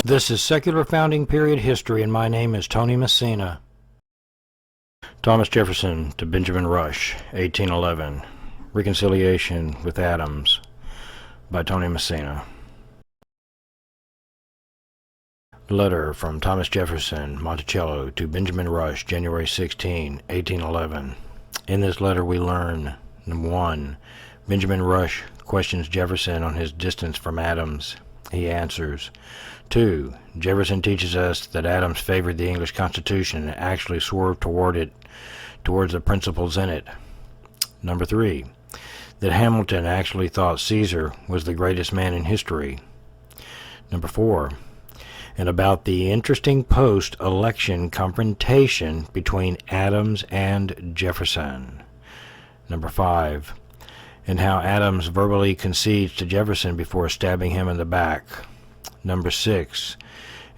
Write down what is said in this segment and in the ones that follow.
This is Secular Founding Period History, and my name is Tony Messina. Thomas Jefferson to Benjamin Rush, 1811. Reconciliation with Adams, by Tony Messina. Letter from Thomas Jefferson, Monticello, to Benjamin Rush, January 16, 1811. In this letter we learn, 1. Benjamin Rush questions Jefferson on his distance from Adams. He answers. 2. Jefferson teaches us that Adams favored the English Constitution and actually swerved towards the principles in it. 3. That Hamilton actually thought Caesar was the greatest man in history. 4. And about the interesting post-election confrontation between Adams and Jefferson. 5. And how Adams verbally concedes to Jefferson before stabbing him in the back. 6.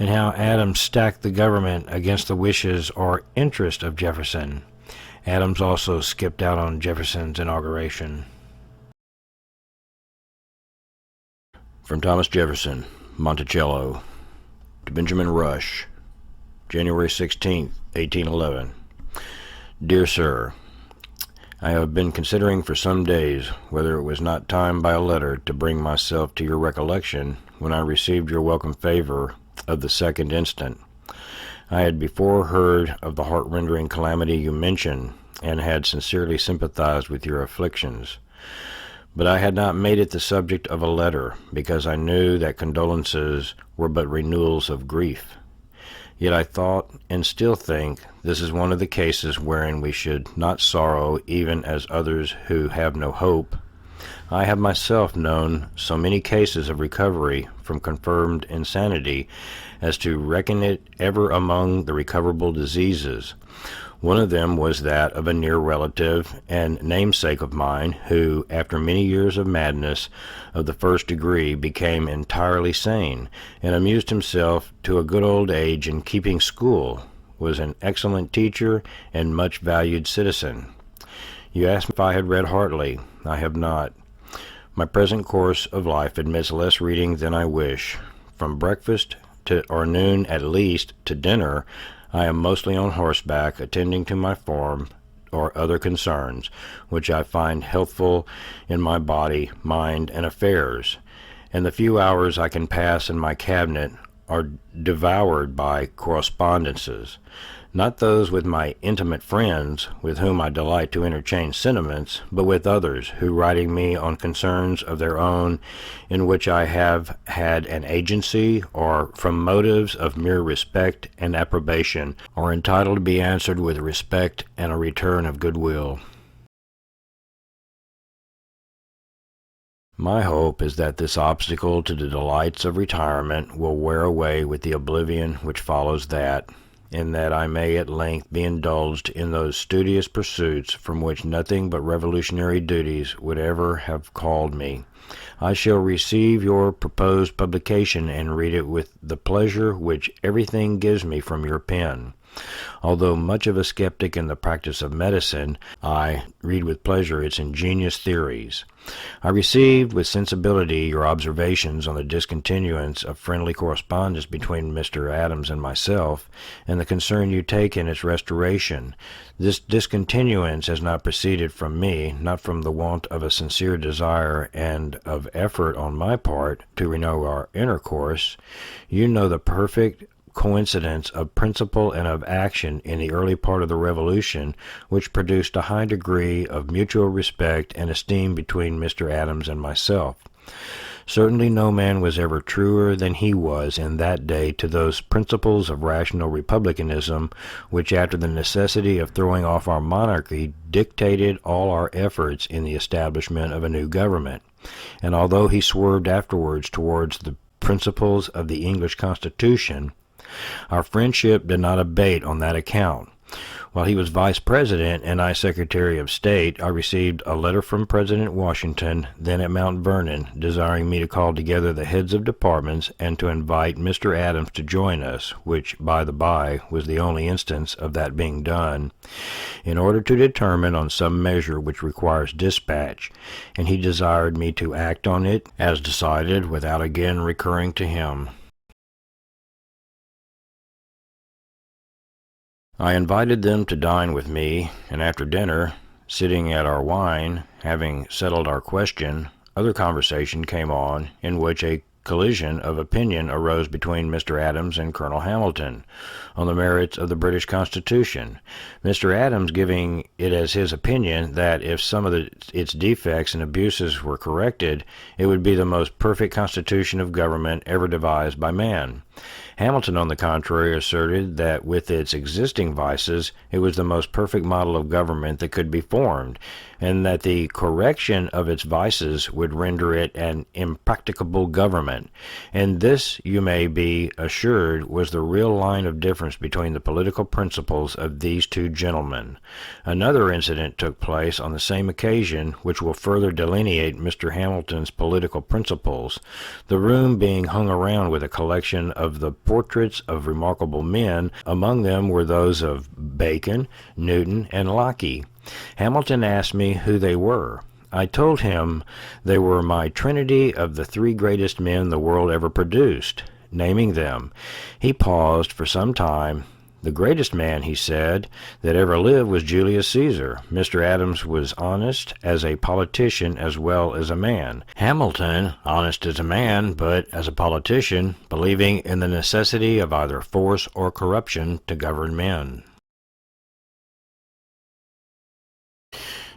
And how Adams stacked the government against the wishes or interest of Jefferson. Adams also skipped out on Jefferson's inauguration. From Thomas Jefferson, Monticello, to Benjamin Rush, January 16, 1811. Dear Sir, I have been considering for some days whether it was not time by a letter to bring myself to your recollection when I received your welcome favor of the 2nd instant. I had before heard of the heart-rending calamity you mention, and had sincerely sympathized with your afflictions. But I had not made it the subject of a letter, because I knew that condolences were but renewals of grief. Yet I thought, and still think, this is one of the cases wherein we should not sorrow even as others who have no hope. I have myself known so many cases of recovery from confirmed insanity as to reckon it ever among the recoverable diseases. One of them was that of a near relative and namesake of mine, who, after many years of madness of the first degree, became entirely sane, and amused himself to a good old age in keeping school, was an excellent teacher and much valued citizen. You asked if I had read Hartley. I have not. My present course of life admits less reading than I wish. From breakfast or noon at least to dinner, I am mostly on horseback, attending to my farm or other concerns, which I find healthful in my body, mind, and affairs, and the few hours I can pass in my cabinet are devoured by correspondences, not those with my intimate friends, with whom I delight to interchange sentiments, but with others, who, writing me on concerns of their own in which I have had an agency, or from motives of mere respect and approbation, are entitled to be answered with respect and a return of goodwill. My hope is that this obstacle to the delights of retirement will wear away with the oblivion which follows that, and that I may at length be indulged in those studious pursuits from which nothing but revolutionary duties would ever have called me. I shall receive your proposed publication and read it with the pleasure which everything gives me from your pen. Although much of a skeptic in the practice of medicine, I read with pleasure its ingenious theories. I received with sensibility your observations on the discontinuance of friendly correspondence between Mr. Adams and myself, and the concern you take in its restoration. This discontinuance has not proceeded from me, not from the want of a sincere desire and of effort on my part to renew our intercourse. You know the perfect coincidence of principle and of action in the early part of the Revolution, which produced a high degree of mutual respect and esteem between Mr. Adams and myself. Certainly no man was ever truer than he was in that day to those principles of rational republicanism which, after the necessity of throwing off our monarchy, dictated all our efforts in the establishment of a new government. And although he swerved afterwards towards the principles of the English Constitution, our friendship did not abate on that account. While he was Vice President and I Secretary of State, I received a letter from President Washington, then at Mount Vernon, desiring me to call together the heads of departments and to invite Mr. Adams to join us, which, by the by, was the only instance of that being done, in order to determine on some measure which requires dispatch, and he desired me to act on it as decided without again recurring to him. I invited them to dine with me, and after dinner, sitting at our wine, having settled our question, other conversation came on, in which a collision of opinion arose between Mr. Adams and Colonel Hamilton on the merits of the British Constitution, Mr. Adams giving it as his opinion that if some of its defects and abuses were corrected, it would be the most perfect constitution of government ever devised by man. Hamilton, on the contrary, asserted that with its existing vices, it was the most perfect model of government that could be formed, and that the correction of its vices would render it an impracticable government. And this, you may be assured, was the real line of difference between the political principles of these two gentlemen. Another incident took place on the same occasion, which will further delineate Mr. Hamilton's political principles, the room being hung around with a collection of the portraits of remarkable men. Among them were those of Bacon, Newton, and Locke. Hamilton asked me who they were. I told him they were my trinity of the three greatest men the world ever produced. Naming them, he paused for some time. The greatest man, he said, that ever lived was Julius Caesar. Mr. Adams was honest as a politician as well as a man. Hamilton, honest as a man, but as a politician, believing in the necessity of either force or corruption to govern men.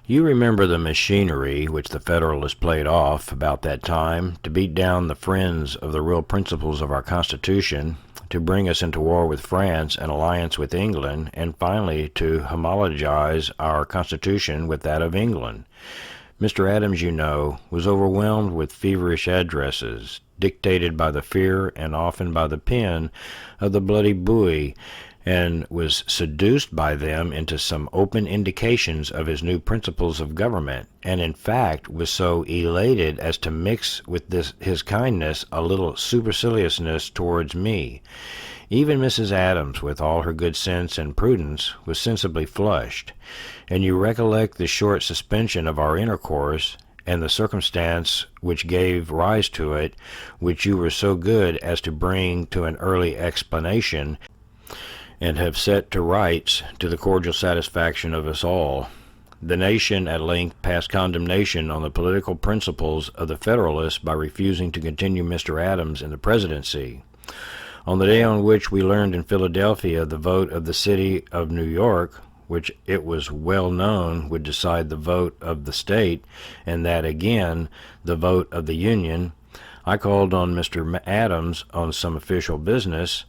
You remember the machinery which the Federalists played off about that time to beat down the friends of the real principles of our Constitution, to bring us into war with France and alliance with England, and finally to homologize our Constitution with that of England. Mr. Adams, you know, was overwhelmed with feverish addresses, dictated by the fear and often by the pen of the bloody Bowie, and was seduced by them into some open indications of his new principles of government, and in fact was so elated as to mix with his kindness a little superciliousness towards me. Even Mrs. Adams, with all her good sense and prudence, was sensibly flushed, and you recollect the short suspension of our intercourse, and the circumstance which gave rise to it, which you were so good as to bring to an early explanation, and have set to rights to the cordial satisfaction of us all. The nation at length passed condemnation on the political principles of the Federalists by refusing to continue Mr. Adams in the presidency. On the day on which we learned in Philadelphia the vote of the city of New York, which it was well known would decide the vote of the state, and that again the vote of the Union, I called on Mr. Adams on some official business.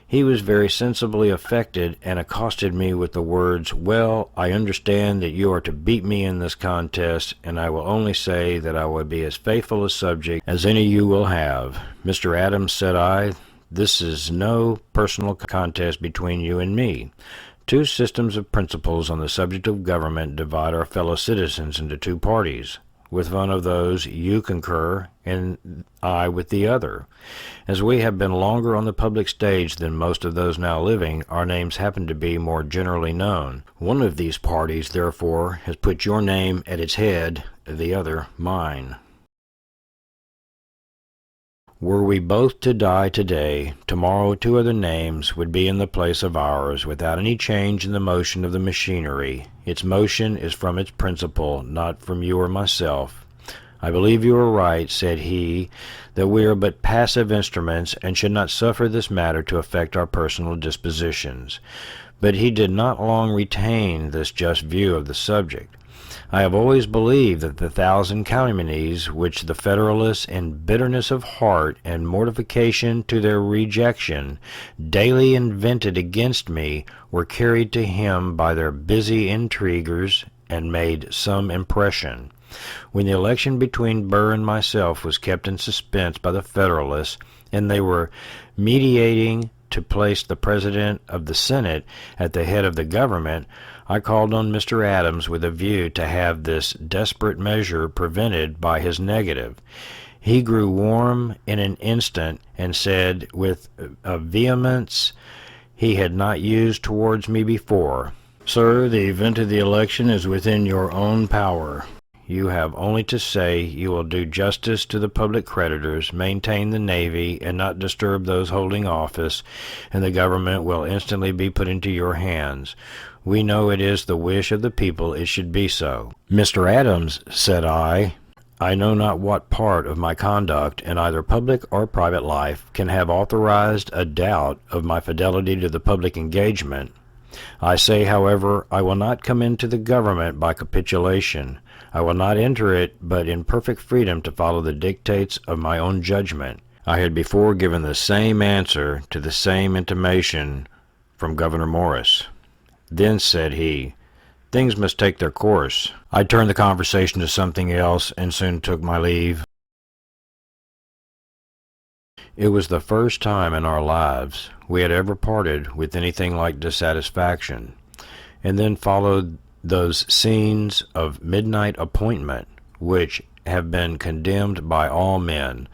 He was very sensibly affected, and accosted me with the words, "Well, I understand that you are to beat me in this contest, and I will only say that I will be as faithful a subject as any you will have." "Mr. Adams," said I, "this is no personal contest between you and me. Two systems of principles on the subject of government divide our fellow citizens into two parties. With one of those you concur, and I with the other. As we have been longer on the public stage than most of those now living, our names happen to be more generally known. One of these parties, therefore, has put your name at its head, the other mine. Were we both to die today, tomorrow two other names would be in the place of ours, without any change in the motion of the machinery. Its motion is from its principle, not from you or myself. I believe you are right," said he, "that we are but passive instruments, and should not suffer this matter to affect our personal dispositions." But he did not long retain this just view of the subject. I have always believed that the thousand calumnies which the Federalists, in bitterness of heart and mortification to their rejection, daily invented against me, were carried to him by their busy intriguers, and made some impression. When the election between Burr and myself was kept in suspense by the Federalists, and they were meditating to place the President of the Senate at the head of the government, I called on Mr. Adams with a view to have this desperate measure prevented by his negative. He grew warm in an instant and said with a vehemence he had not used towards me before, "Sir, the event of the election is within your own power. You have only to say you will do justice to the public creditors, maintain the Navy, and not disturb those holding office, and the government will instantly be put into your hands. We know it is the wish of the people it should be so." "Mr. Adams," said I know not what part of my conduct in either public or private life can have authorized a doubt of my fidelity to the public engagement. I say, however, I will not come into the government by capitulation. I will not enter it but in perfect freedom to follow the dictates of my own judgment. I had before given the same answer to the same intimation from Governor Morris. Then said he, "Things must take their course." I turned the conversation to something else and soon took my leave. It was the first time in our lives we had ever parted with anything like dissatisfaction, and then followed those scenes of midnight appointment which have been condemned by all men.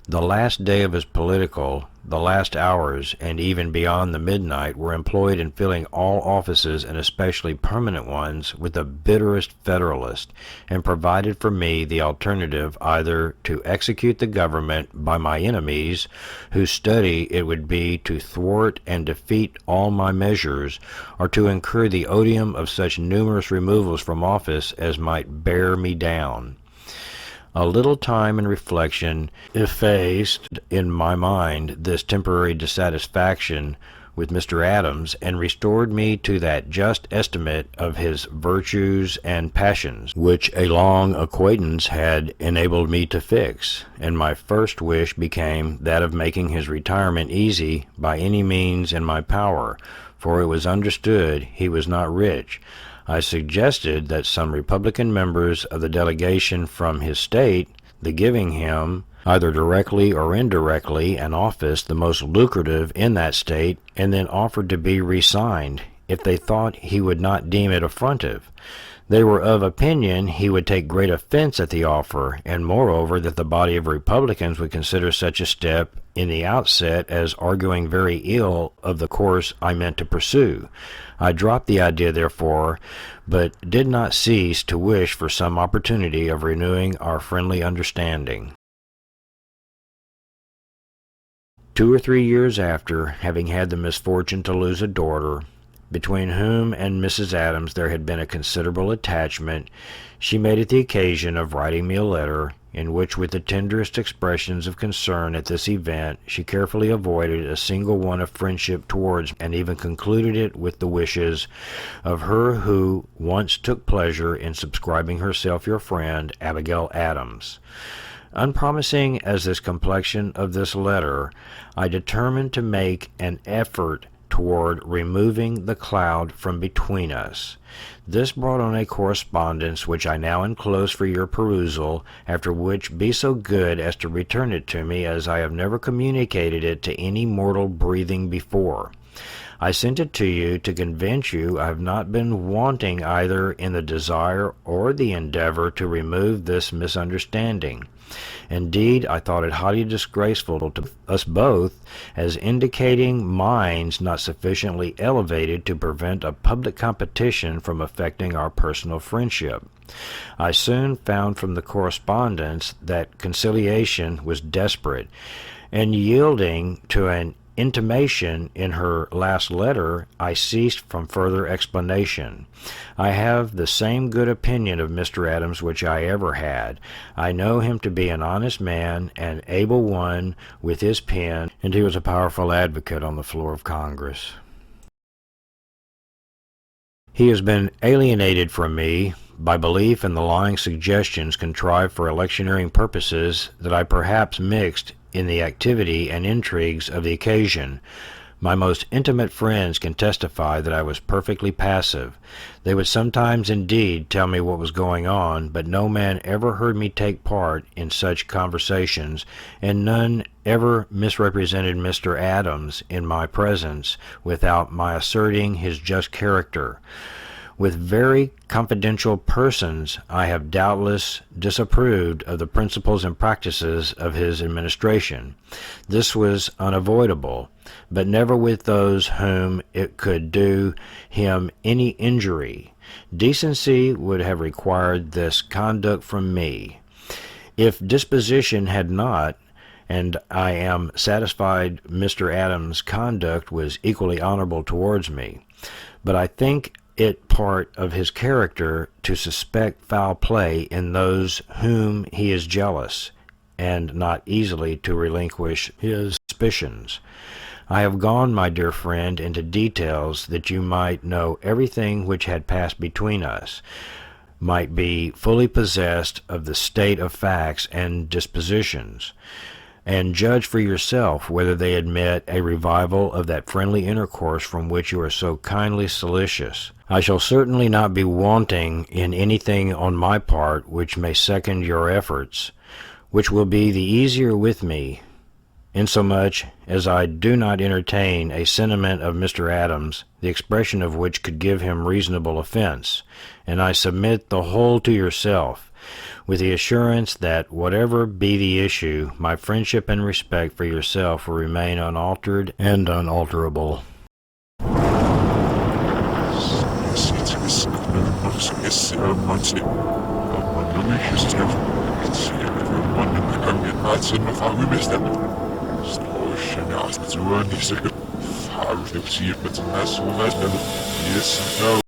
The last day of his political, the last hours, and even beyond the midnight, were employed in filling all offices, and especially permanent ones, with the bitterest federalist, and provided for me the alternative either to execute the government by my enemies, whose study it would be to thwart and defeat all my measures, or to incur the odium of such numerous removals from office as might bear me down. A little time and reflection effaced in my mind this temporary dissatisfaction with Mr. Adams, and restored me to that just estimate of his virtues and passions which a long acquaintance had enabled me to fix, and my first wish became that of making his retirement easy by any means in my power, for it was understood he was not rich. I suggested that some Republican members of the delegation from his state, the giving him, either directly or indirectly, an office the most lucrative in that state, and then offered to be resigned if they thought he would not deem it affrontive. They were of opinion he would take great offense at the offer, and moreover that the body of Republicans would consider such a step in the outset as arguing very ill of the course I meant to pursue. I dropped the idea, therefore, but did not cease to wish for some opportunity of renewing our friendly understanding. 2 or 3 years after, having had the misfortune to lose a daughter, between whom and Mrs. Adams there had been a considerable attachment, she made it the occasion of writing me a letter, in which, with the tenderest expressions of concern at this event, she carefully avoided a single one of friendship towards me, and even concluded it with the wishes of her who once took pleasure in subscribing herself your friend, Abigail Adams. Unpromising as this complexion of this letter, I determined to make an effort toward removing the cloud from between us. This brought on a correspondence which I now enclose for your perusal, after which be so good as to return it to me, as I have never communicated it to any mortal breathing before. I sent it to you to convince you I have not been wanting either in the desire or the endeavor to remove this misunderstanding. Indeed, I thought it highly disgraceful to us both, as indicating minds not sufficiently elevated to prevent a public competition from affecting our personal friendship. I soon found from the correspondence that conciliation was desperate, and yielding to an intimation in her last letter, I ceased from further explanation. I have the same good opinion of Mr. Adams which I ever had. I know him to be an honest man, an able one with his pen, and he was a powerful advocate on the floor of Congress. He has been alienated from me by belief in the lying suggestions contrived for electioneering purposes that I perhaps mixed in the activity and intrigues of the occasion, My most intimate friends can testify that I was perfectly passive. They would sometimes indeed tell me what was going on, but no man ever heard me take part in such conversations, and none ever misrepresented Mr. Adams in my presence without my asserting his just character. With very confidential persons I have doubtless disapproved of the principles and practices of his administration. This was unavoidable, but never with those whom it could do him any injury. Decency would have required this conduct from me. If disposition had not, and I am satisfied Mr. Adams' conduct was equally honorable towards me, but I think it part of his character to suspect foul play in those whom he is jealous, and not easily to relinquish his suspicions. I have gone, my dear friend, into details that you might know everything which had passed between us, might be fully possessed of the state of facts and dispositions, and judge for yourself whether they admit a revival of that friendly intercourse from which you are so kindly solicitous. I shall certainly not be wanting in anything on my part which may second your efforts, which will be the easier with me, insomuch as I do not entertain a sentiment of Mr. Adams, the expression of which could give him reasonable offense, and I submit the whole to yourself, with the assurance that whatever be the issue, my friendship and respect for yourself will remain unaltered and unalterable. Yes, no.